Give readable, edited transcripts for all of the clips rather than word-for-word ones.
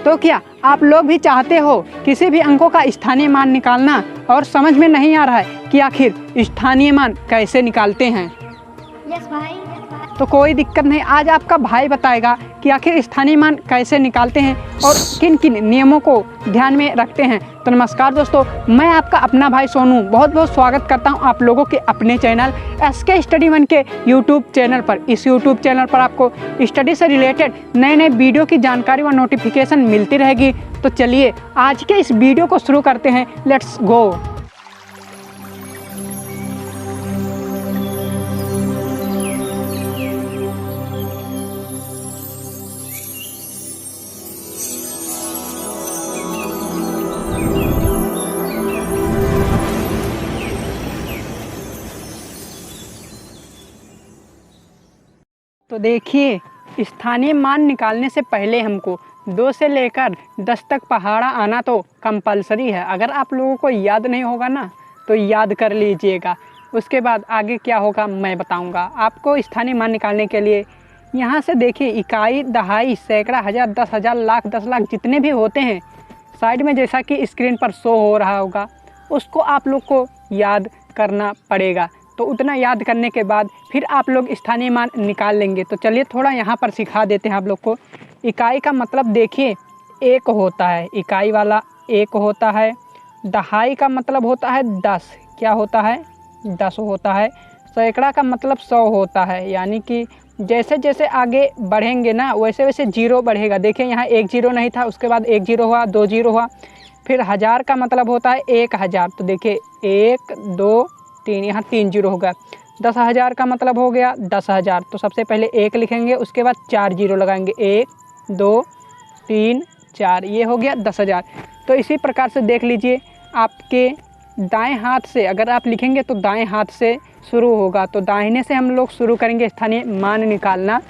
तो क्या आप लोग भी चाहते हो किसी भी अंकों का स्थानीय मान निकालना और समझ में नहीं आ रहा है कि आखिर स्थानीय मान कैसे निकालते हैं? यस भाई। तो कोई दिक्कत नहीं, आज आपका भाई बताएगा कि आखिर स्थानीय मान कैसे निकालते हैं और किन किन नियमों को ध्यान में रखते हैं। तो नमस्कार दोस्तों, मैं आपका अपना भाई सोनू बहुत बहुत स्वागत करता हूं आप लोगों के अपने चैनल SK स्टडी 1 के यूट्यूब चैनल पर। इस यूट्यूब चैनल पर आपको स्टडी से रिलेटेड नए नए वीडियो की जानकारी व नोटिफिकेशन मिलती रहेगी। तो चलिए आज के इस वीडियो को शुरू करते हैं। Let's go. तो देखिए, स्थानीय मान निकालने से पहले हमको 2 से लेकर 10 तक पहाड़ा आना तो कंपलसरी है। अगर आप लोगों को याद नहीं होगा ना तो याद कर लीजिएगा। उसके बाद आगे क्या होगा मैं बताऊंगा आपको। स्थानीय मान निकालने के लिए यहाँ से देखिए, इकाई, दहाई, सैकड़ा, हज़ार, 10,000, लाख, 10 लाख जितने भी होते हैं साइड में जैसा कि स्क्रीन पर शो हो रहा होगा, उसको आप लोग को याद करना पड़ेगा। तो उतना याद करने के बाद फिर आप लोग स्थानीय मान निकाल लेंगे। तो चलिए थोड़ा यहाँ पर सिखा देते हैं आप लोग को। इकाई का मतलब देखिए एक होता है, इकाई वाला एक होता है। दहाई का मतलब होता है 10, क्या होता है 10 होता है। सैकड़ा का मतलब 100 होता है, यानी कि जैसे जैसे आगे बढ़ेंगे ना वैसे वैसे जीरो बढ़ेगा। देखिए यहाँ 1 जीरो नहीं था, उसके बाद 1 जीरो हुआ, 2 जीरो हुआ। फिर हज़ार का मतलब होता है 1000, तो देखिए 1 2 3, यहाँ 3 जीरो होगा। 10,000 का मतलब हो गया 10,000, तो सबसे पहले 1 लिखेंगे, उसके बाद 4 जीरो लगाएंगे, 1 2 3 4, ये हो गया 10,000। तो इसी प्रकार से देख लीजिए आपके दाएं हाथ से अगर आप लिखेंगे तो दाएं हाथ से शुरू होगा, तो दाहिने से हम लोग शुरू करेंगे स्थानीय मान निकालना,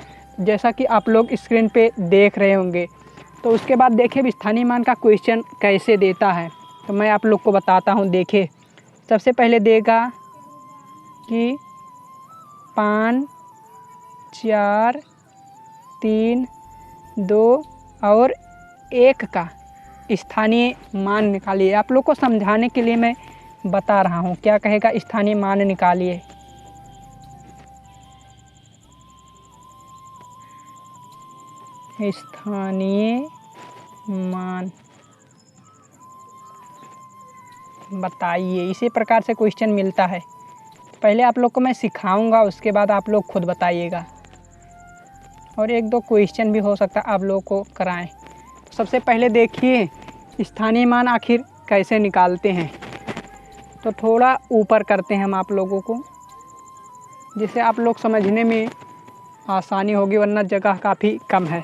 जैसा कि आप लोग स्क्रीन पे देख रहे होंगे। तो उसके बाद देखिए स्थानीय मान का क्वेश्चन कैसे देता है, तो मैं आप लोग को बताता हूँ। देखिए सबसे पहले देगा कि 5 4 3 2 और 1 का स्थानीय मान निकालिए। आप लोग को समझाने के लिए मैं बता रहा हूँ, क्या कहेगा स्थानीय मान निकालिए। स्थानीय मान बताइए, इसी प्रकार से क्वेश्चन मिलता है। पहले आप लोग को मैं सिखाऊंगा, उसके बाद आप लोग खुद बताइएगा, और 1-2 क्वेश्चन भी हो सकता है आप लोगों को कराएं। तो सबसे पहले देखिए स्थानीय मान आखिर कैसे निकालते हैं। तो थोड़ा ऊपर करते हैं हम आप लोगों को, जिससे आप लोग समझने में आसानी होगी, वरना जगह काफ़ी कम है।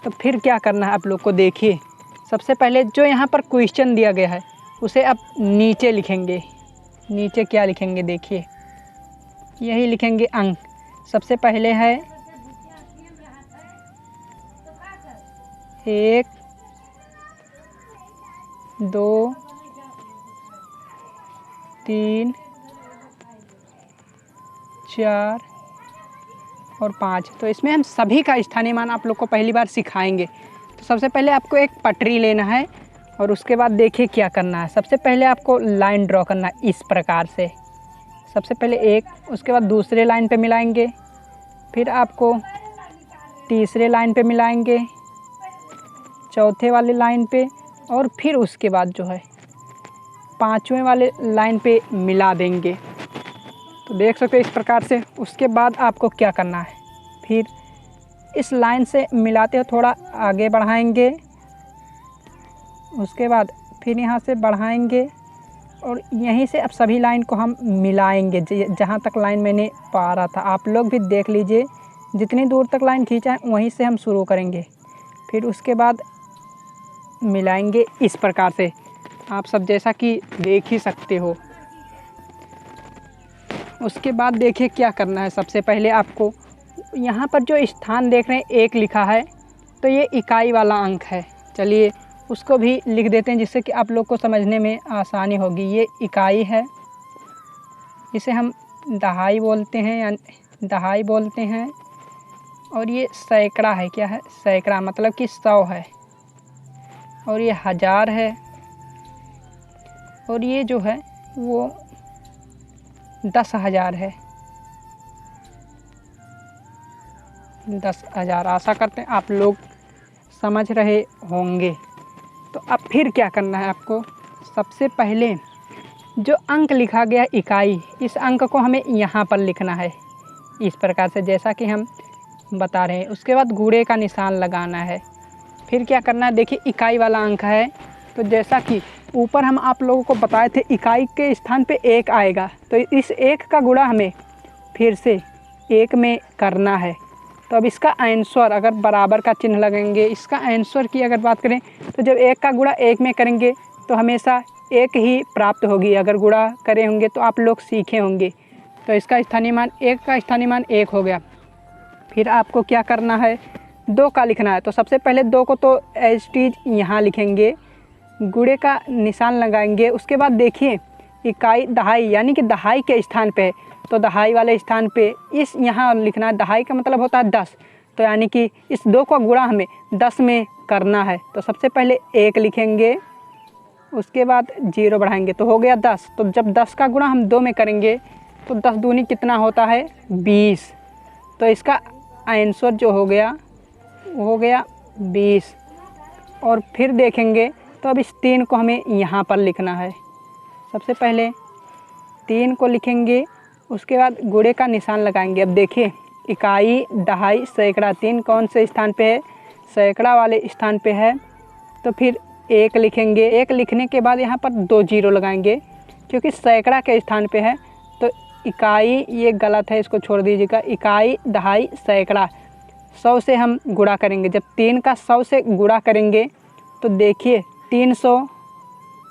तो फिर क्या करना है आप लोग को, देखिए सबसे पहले जो यहाँ पर क्वेश्चन दिया गया है उसे आप नीचे लिखेंगे। नीचे क्या लिखेंगे, देखिए यही लिखेंगे अंक। सबसे पहले है 1 2 3 4 और 5। तो इसमें हम सभी का स्थानीय मान आप लोग को पहली बार सिखाएंगे। तो सबसे पहले आपको एक पटरी लेना है और उसके बाद देखिए क्या करना है। सबसे पहले आपको लाइन ड्रॉ करना है इस प्रकार से। सबसे पहले एक, उसके बाद दूसरे लाइन पे मिलाएंगे, फिर आपको तीसरे लाइन पे मिलाएंगे, चौथे वाले लाइन पे, और फिर उसके बाद जो है 5वें वाले लाइन पे मिला देंगे। तो देख सकते हो इस प्रकार से। उसके बाद आपको क्या करना है, फिर इस लाइन से मिलाते हुए थोड़ा आगे बढ़ाएंगे, उसके बाद फिर यहाँ से बढ़ाएंगे और यहीं से अब सभी लाइन को हम मिलाएंगे जहाँ तक लाइन मैंने पा रहा था। आप लोग भी देख लीजिए, जितनी दूर तक लाइन खींचा है वहीं से हम शुरू करेंगे, फिर उसके बाद मिलाएंगे इस प्रकार से। आप सब जैसा कि देख ही सकते हो। उसके बाद देखिए क्या करना है। सबसे पहले आपको यहाँ पर जो स्थान देख रहे हैं 1 लिखा है, तो ये इकाई वाला अंक है। चलिए उसको भी लिख देते हैं, जिससे कि आप लोग को समझने में आसानी होगी। ये इकाई है, इसे हम दहाई बोलते हैं या दहाई बोलते हैं। और ये सैकड़ा है, क्या है सैकड़ा, मतलब कि 100 है। और ये 1000 है, और ये जो है वो 10,000 है। 10,000। आशा करते हैं आप लोग समझ रहे होंगे। तो अब फिर क्या करना है आपको, सबसे पहले जो अंक लिखा गया इकाई, इस अंक को हमें यहाँ पर लिखना है इस प्रकार से, जैसा कि हम बता रहे हैं। उसके बाद गुणे का निशान लगाना है। फिर क्या करना है, देखिए इकाई वाला अंक है, तो जैसा कि ऊपर हम आप लोगों को बताए थे इकाई के स्थान पे 1 आएगा, तो इस 1 का गुणा हमें फिर से 1 में करना है। तो अब इसका आंसर, अगर बराबर का चिन्ह लगेंगे, इसका आंसर की अगर बात करें तो जब 1 का गुणा 1 में करेंगे तो हमेशा 1 ही प्राप्त होगी। अगर गुणा करे होंगे तो आप लोग सीखे होंगे। तो इसका स्थानीय मान 1 का स्थानीय मान 1 हो गया। फिर आपको क्या करना है, 2 का लिखना है। तो सबसे पहले 2 को तो एज टीज यहाँ लिखेंगे, गुणे का निशान लगाएंगे। उसके बाद देखिए इकाई दहाई, यानी कि दहाई के स्थान पे है, तो दहाई वाले स्थान पे इस यहाँ लिखना है। दहाई का मतलब होता है 10, तो यानी कि इस 2 का गुणा हमें 10 में करना है। तो सबसे पहले 1 लिखेंगे, उसके बाद 0 बढ़ाएंगे तो हो गया 10। तो जब 10 का गुणा हम 2 में करेंगे तो 10 दूनी कितना होता है, 20। तो इसका आंसर जो हो गया वो हो गया 20। और फिर देखेंगे तो अब इस 3 को हमें यहाँ पर लिखना है। सबसे पहले 3 को लिखेंगे, उसके बाद गुणे का निशान लगाएंगे। अब देखिए इकाई, दहाई, सैकड़ा, 3 कौन से स्थान पे है, सैकड़ा वाले स्थान पे है। तो फिर 1 लिखेंगे। 1 लिखने के बाद यहाँ पर 2 0 लगाएंगे, क्योंकि सैकड़ा के स्थान पे है। तो इकाई, ये गलत है, इसको छोड़ दीजिएगा। इकाई, दहाई, सैकड़ा, 100 से हम गुणा करेंगे। जब 3 का 100 से गुणा करेंगे तो देखिए 300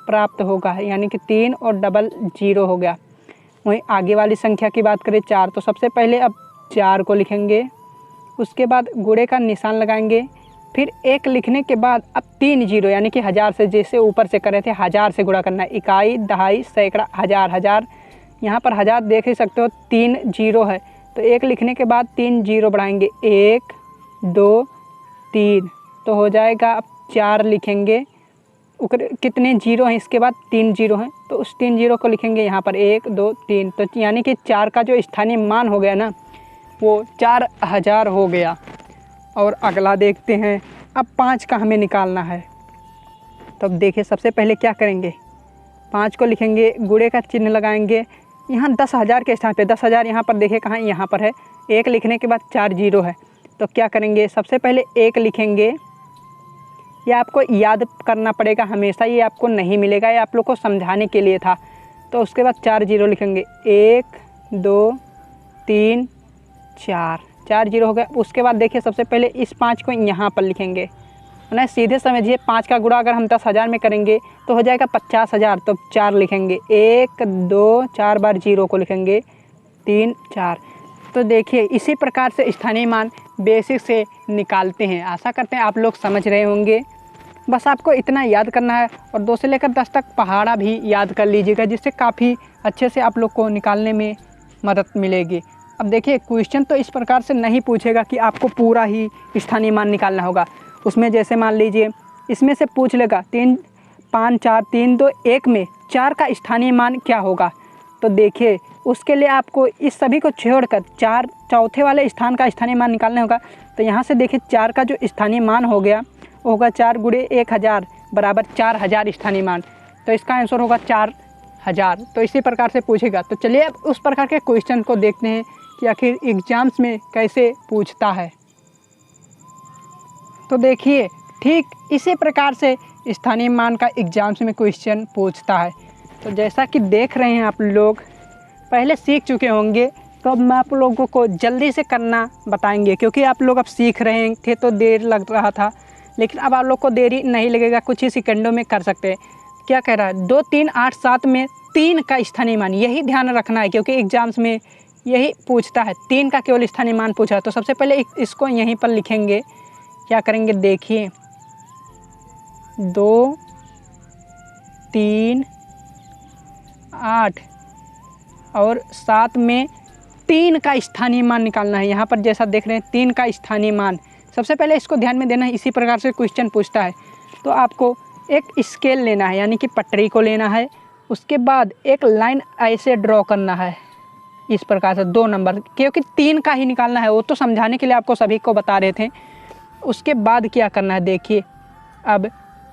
प्राप्त होगा, यानी कि 3 और डबल 0 हो गया। वहीं आगे वाली संख्या की बात करें 4, तो सबसे पहले अब 4 को लिखेंगे, उसके बाद गुणे का निशान लगाएंगे। फिर 1 लिखने के बाद अब 3 0, यानी कि 1000 से, जैसे ऊपर से करे थे 1000 से गुणा करना है। इकाई, दहाई, सैकड़ा, 1000, 1000, यहाँ पर 1000 देख ही सकते हो, 3 0 है। तो 1 लिखने के बाद 3 0 बढ़ाएंगे, 1 2 3, तो हो जाएगा। अब 4 लिखेंगे, कितने 0 हैं, इसके बाद 3 0 हैं, तो उस 3 0 को लिखेंगे यहाँ पर 1 2 3। तो यानी कि 4 का जो स्थानीय मान हो गया ना, वो 4000 हो गया। और अगला देखते हैं, अब 5 का हमें निकालना है। तो अब देखिए सबसे पहले क्या करेंगे, 5 को लिखेंगे, गुणे का चिन्ह लगाएंगे। यहाँ 10,000 के स्थान पे 10,000 यहाँ पर देखिए कहाँ, यहाँ पर है। 1 लिखने के बाद 4 0 है, तो क्या करेंगे, सबसे पहले 1 लिखेंगे। ये आपको याद करना पड़ेगा हमेशा, ये आपको नहीं मिलेगा, ये आप लोग को समझाने के लिए था। तो उसके बाद 4 0 लिखेंगे, 1 2 3 4, 4 0 हो गया। उसके बाद देखिए सबसे पहले इस 5 को यहाँ पर लिखेंगे, ना सीधे समझिए 5 का गुणा अगर हम 10,000 में करेंगे तो हो जाएगा 50,000। तो 4 लिखेंगे, 1 2 4 बार 0 को लिखेंगे, 3 4। तो देखिए इसी प्रकार से स्थानीय मान बेसिक से निकालते हैं। आशा करते हैं आप लोग समझ रहे होंगे। बस आपको इतना याद करना है, और 2 से लेकर 10 तक पहाड़ा भी याद कर लीजिएगा, जिससे काफ़ी अच्छे से आप लोग को निकालने में मदद मिलेगी। अब देखिए क्वेश्चन तो इस प्रकार से नहीं पूछेगा कि आपको पूरा ही स्थानीय मान निकालना होगा। उसमें जैसे मान लीजिए इसमें से पूछ लेगा 3 5 4 3 2 1 में 4 का स्थानीय मान क्या होगा। तो देखिए उसके लिए आपको इस सभी को छोड़कर 4 चौथे वाले स्थान का स्थानीय मान निकालना होगा। तो यहाँ से देखिए 4 का जो स्थानीय मान हो गया वो होगा 4 गुणे 1000 बराबर 4000 स्थानीय मान। तो इसका आंसर होगा 4000। तो इसी प्रकार से पूछेगा। तो चलिए अब उस प्रकार के क्वेश्चन को देखते हैं कि आखिर एग्जाम्स में कैसे पूछता है। तो देखिए ठीक इसी प्रकार से स्थानीय मान का एग्जाम्स में क्वेश्चन पूछता है। तो जैसा कि देख रहे हैं आप लोग पहले सीख चुके होंगे, तो अब मैं आप लोगों को जल्दी से करना बताएंगे, क्योंकि आप लोग अब सीख रहे थे तो देर लग रहा था, लेकिन अब आप लोग को देरी नहीं लगेगा, कुछ ही सेकंडों में कर सकते हैं। क्या कह रहा है, 2 3 8 7 में 3 का स्थानीय मान, यही ध्यान रखना है क्योंकि एग्जाम्स में यही पूछता है। 3 का केवल स्थानीय मान पूछा है। तो सबसे पहले इसको यहीं पर लिखेंगे। क्या करेंगे, देखिए 2 3 8 और 7 में 3 का स्थानीय मान निकालना है। यहाँ पर जैसा देख रहे हैं 3 का स्थानीय मान, सबसे पहले इसको ध्यान में देना है। इसी प्रकार से क्वेश्चन पूछता है तो आपको एक स्केल लेना है, यानी कि पटरी को लेना है। उसके बाद एक लाइन ऐसे ड्रॉ करना है इस प्रकार से 2 नंबर, क्योंकि 3 का ही निकालना है, वो तो समझाने के लिए आपको सभी को बता रहे थे। उसके बाद क्या करना है देखिए, अब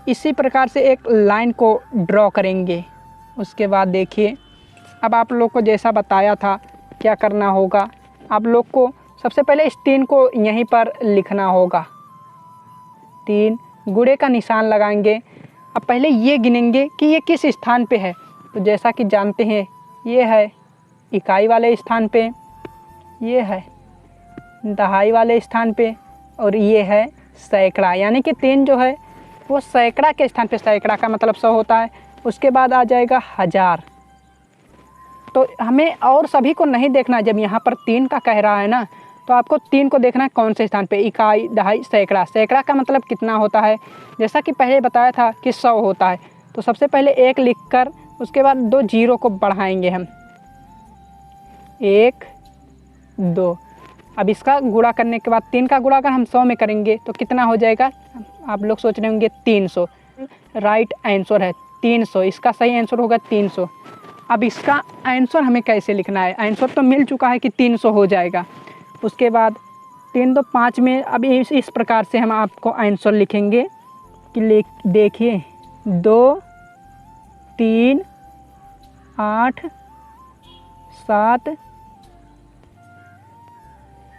इसी प्रकार से एक लाइन को ड्रॉ करेंगे। उसके बाद देखिए, अब आप लोग को जैसा बताया था क्या करना होगा, आप लोग को सबसे पहले इस 3 को यहीं पर लिखना होगा। 3 गुणे का निशान लगाएंगे। अब पहले ये गिनेंगे कि ये किस स्थान पे है। तो जैसा कि जानते हैं ये है इकाई वाले स्थान पे, ये है दहाई वाले स्थान पे, और ये है सैकड़ा, यानी कि 3 जो है वो सैकड़ा के स्थान पे, सैकड़ा का मतलब 100 होता है। उसके बाद आ जाएगा 1000। तो हमें और सभी को नहीं देखना, जब यहाँ पर 3 का कह रहा है ना, तो आपको 3 को देखना है कौन से स्थान पे, इकाई, दहाई, सैकड़ा। सैकड़ा का मतलब कितना होता है, जैसा कि पहले बताया था कि 100 होता है। तो सबसे पहले 1 लिखकर उसके बाद 2 जीरो को बढ़ाएंगे हम, 1 2। अब इसका गुणा करने के बाद 3 का गुणा अगर हम 100 में करेंगे तो कितना हो जाएगा, आप लोग सोच रहे होंगे 300। राइट आंसर है 300, इसका सही आंसर होगा 300। अब इसका आंसर हमें कैसे लिखना है, आंसर तो मिल चुका है कि 300 हो जाएगा। उसके बाद 3 2 5 में अब इस प्रकार से हम आपको आंसर लिखेंगे कि देखिए 2 3 8 7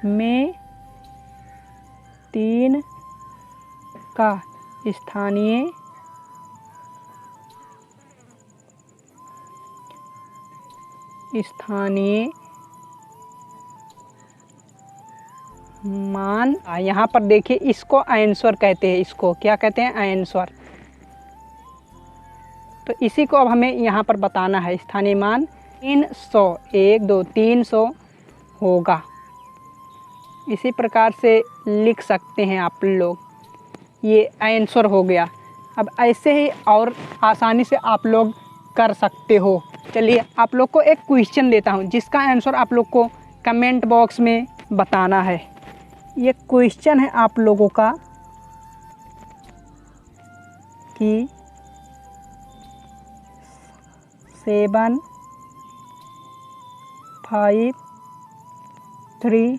में 3 का स्थानीय मान, यहाँ पर देखिए इसको आंसर कहते हैं, इसको क्या कहते हैं, आंसर। तो इसी को अब हमें यहाँ पर बताना है, स्थानीय मान 300, 1 2 300 होगा। इसी प्रकार से लिख सकते हैं आप लोग, ये आंसर हो गया। अब ऐसे ही और आसानी से आप लोग कर सकते हो। चलिए आप लोग को एक क्वेश्चन देता हूँ जिसका आंसर आप लोग को कमेंट बॉक्स में बताना है। ये क्वेश्चन है आप लोगों का कि 7 5 3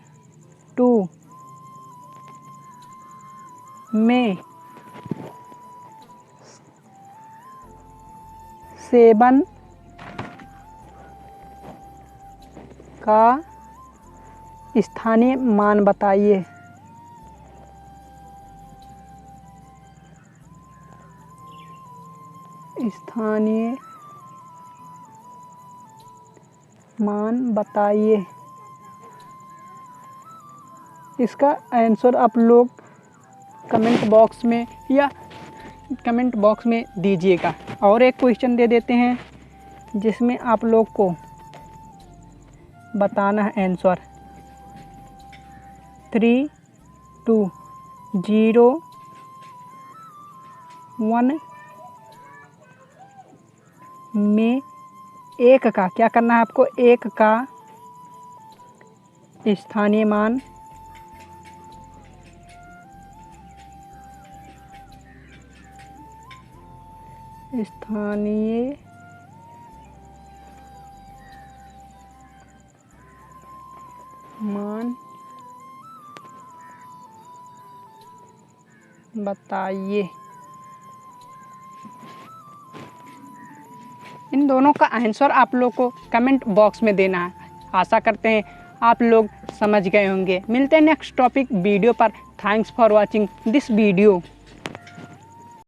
2 में 7 का स्थानीय मान बताइए। स्थानीय मान बताइए। इसका आंसर आप लोग कमेंट बॉक्स में दीजिएगा। और एक क्वेश्चन दे देते हैं जिसमें आप लोग को बताना है आंसर। 3 2 0 1 में 1 का क्या करना है आपको, 1 का स्थानीय मान बताइए। इन दोनों का आंसर आप लोग को कमेंट बॉक्स में देना है। आशा करते हैं आप लोग समझ गए होंगे। मिलते हैं नेक्स्ट टॉपिक वीडियो पर। Thanks for watching this video.